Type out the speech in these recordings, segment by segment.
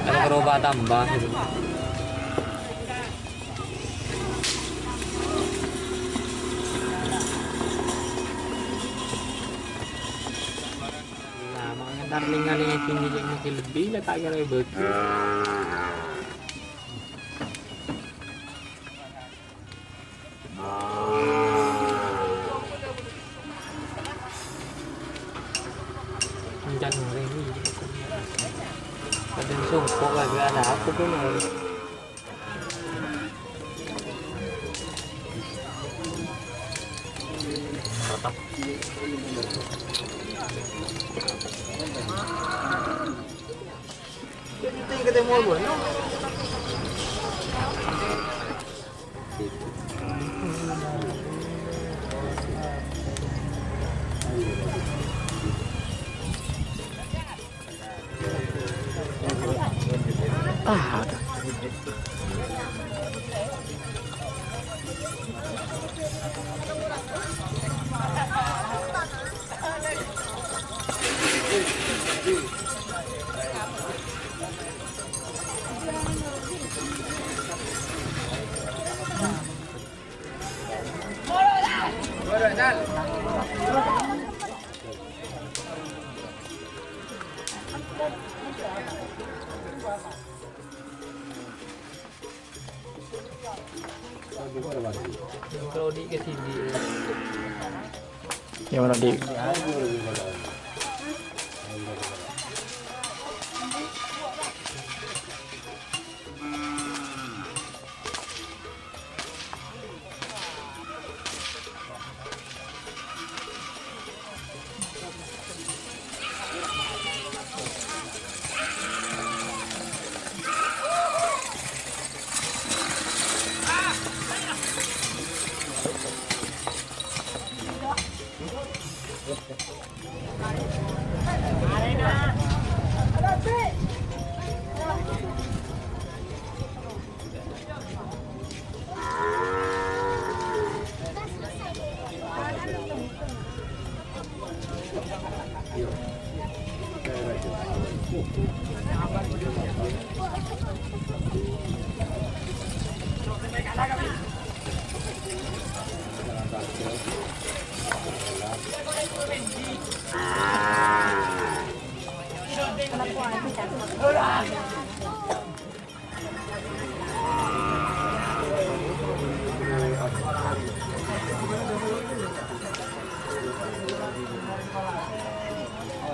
Ada gerobak tambah gitu. Nah, mengentar lingan-lingan tinggi yang mungkin lebih lah tak kira betul. Jangan hari ini kadang sumpah lagi ada aku pun tetap jadi ketemu gue no ada. Kalau di kesini yang mana di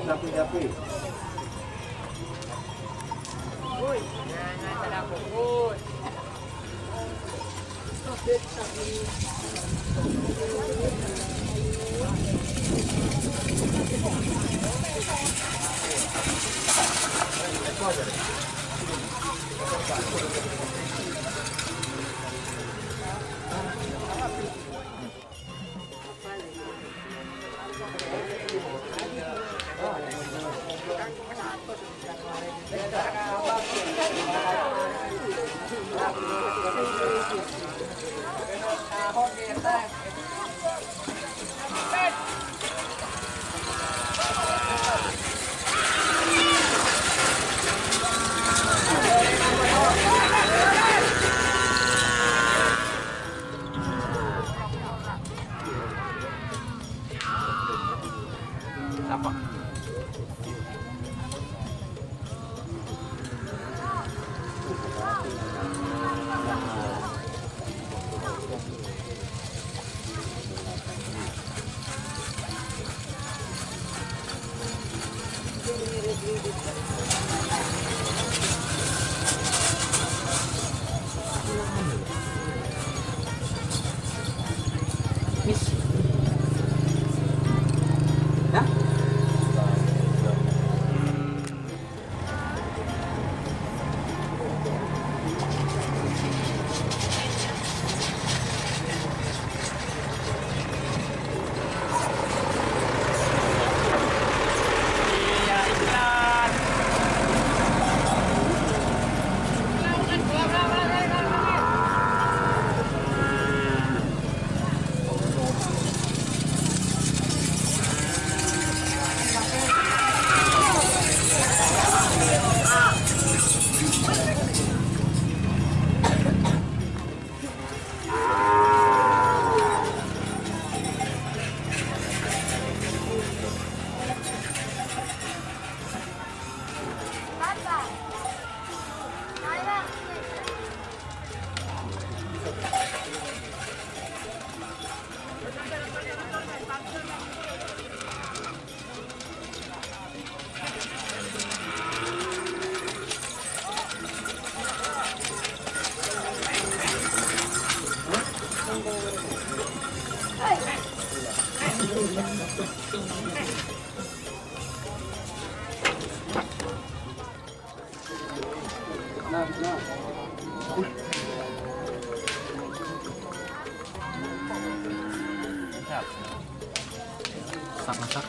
Sapi-sapi. Uy, jangan aku. Uy. Apa? Masak.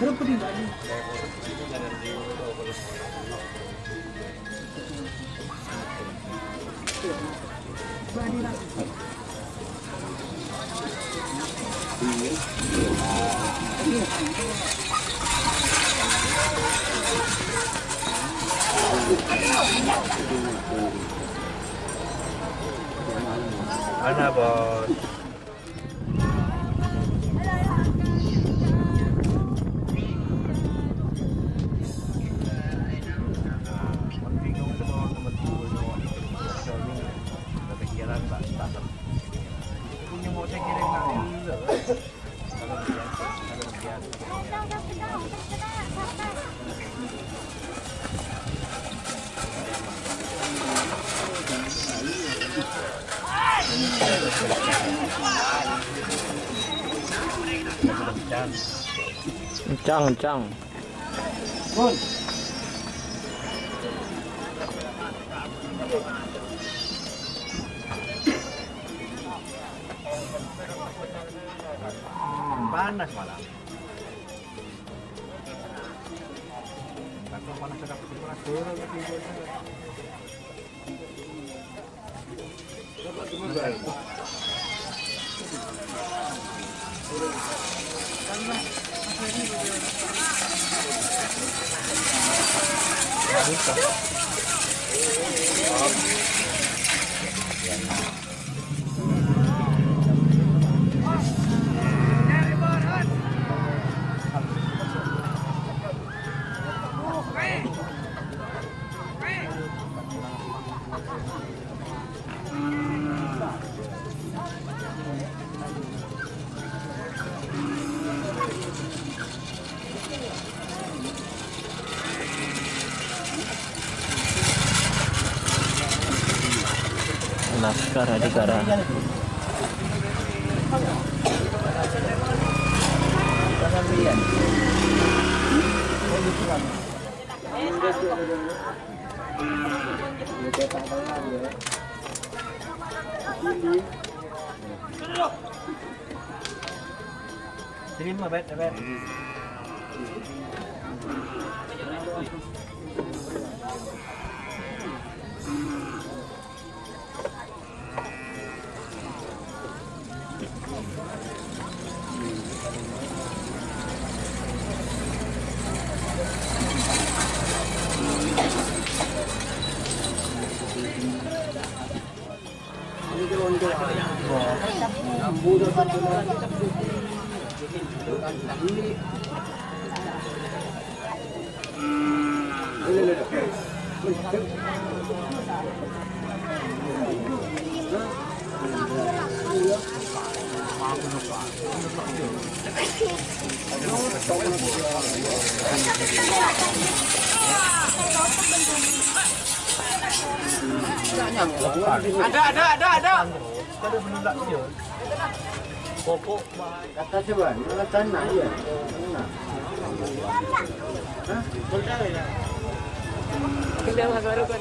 Berapa di bali? Ana bos. Encang. Bun. Panas malah. Kalau panas sudah panas turun Laskar Adhikara. Terima bet. Ada. Kalau menolak dia. Pokok Kata siapa? Mana tanah ya? Tanah. Hah? Betul ya. Kita baru kan.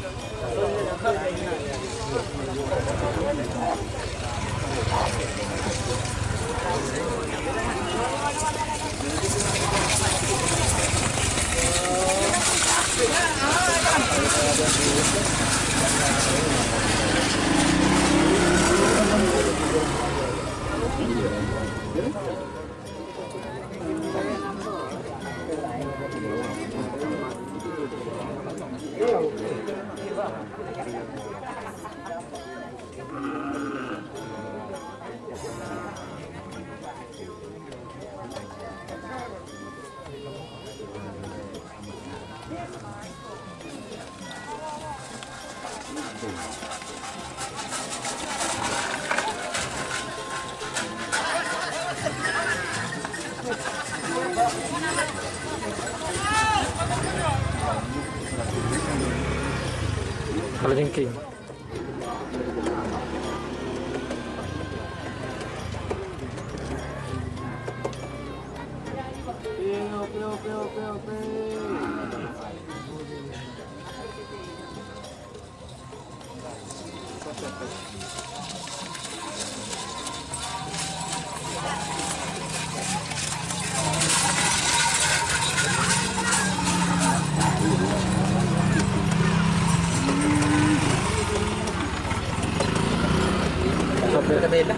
Kalau jengking. Sampai kadela.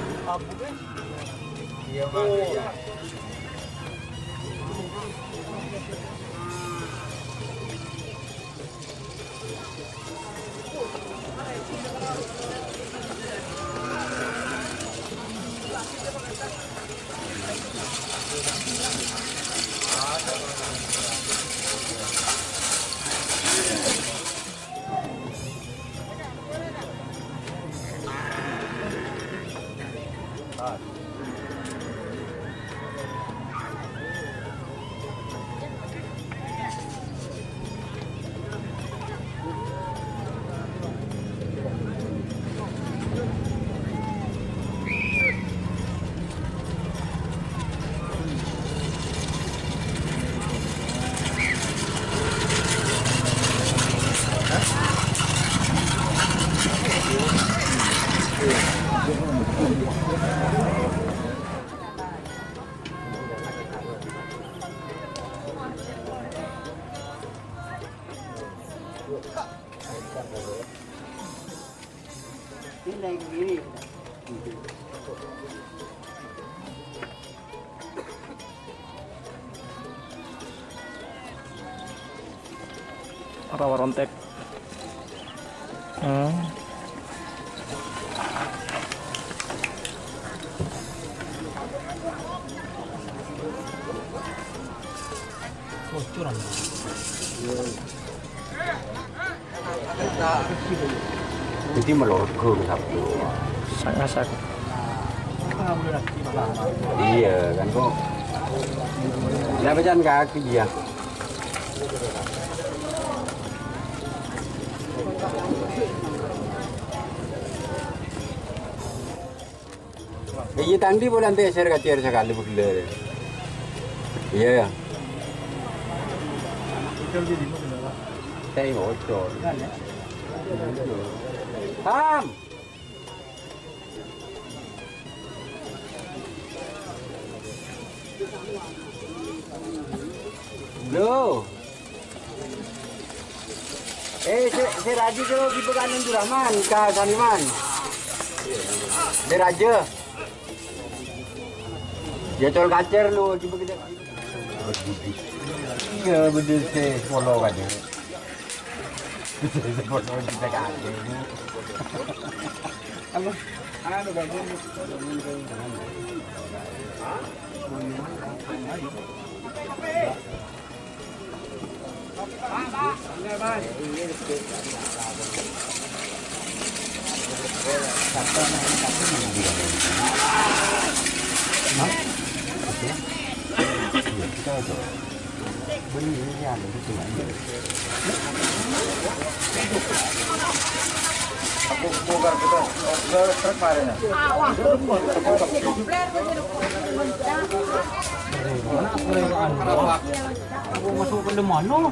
Rawa rontek. Bocoran. Jadi melorotครับ Sak-sak. Iya kan kok. Kenapa jangan kaki dia? Iya tadi boleh nanti share kacir sekali boleh. Iya. Saya bocor. Ham. Loh. Saya Raja kalau di Pekanun Duraman, Kak Saniman. Saya Raja. Dia tol kacer lu, coba kita. Iya, betul saya follow aja. Saya follow kita kacer. Apa? Ano bagian? Kita aja. Beli ini ada itu aja. Aku bongkar kita. Truk kemarin. Wah, Aku masuk ke mana?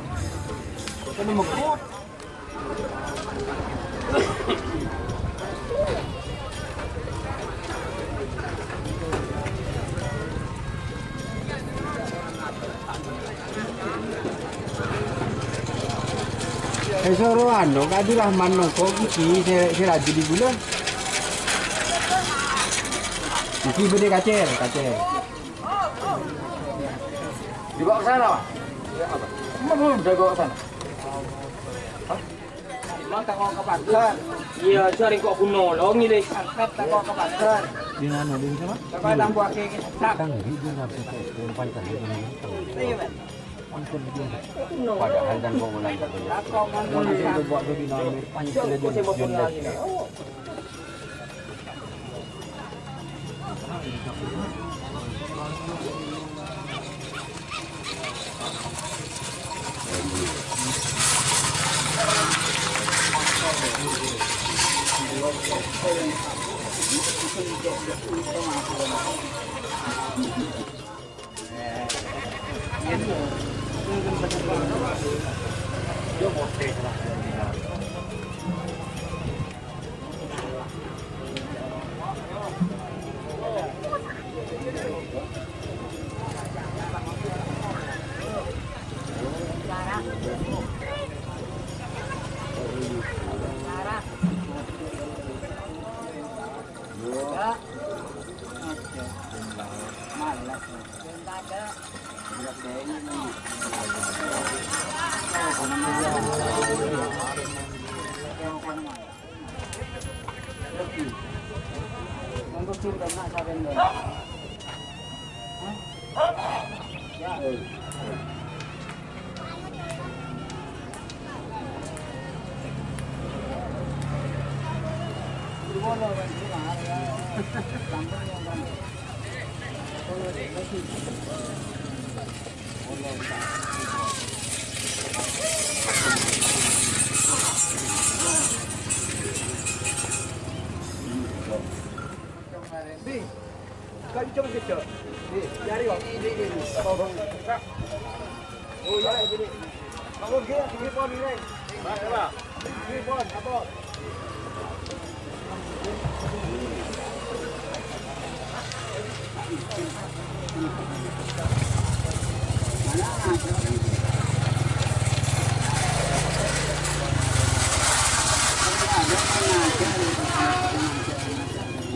Ke Mekot. Suruh anu, Kadi Rahman nongko iki si Raji di bulan. Iki bede kacer. Dibawa ke sana, Pak? Ya, apa? Belum jago ke sana. Mang tak mau ke pasar. Iya, cari kok kunolong ini. Angkat tak mau ke pasar. Di mana di sana? Sampai lampu aki sak. Kan dia enggak bisa umpan kan. Iya, Pak. Padahal kan kau mulai tak boleh. Kau mau Itu buat dia dinamik pancil dia.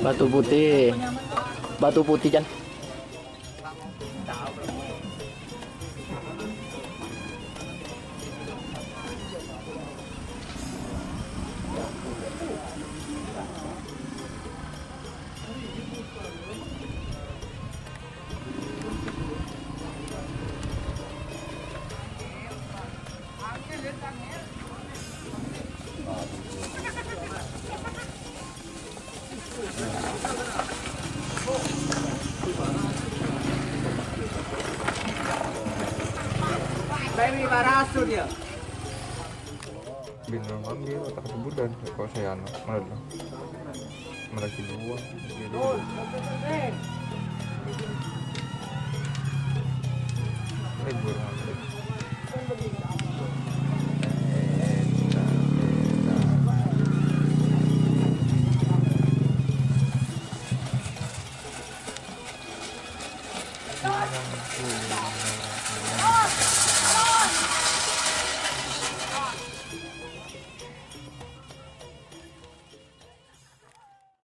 Batu putih. Batu putih kan. Baby baraso dia. Bintang ambil otak sebulan kalau saya anak malah kedua libur ambil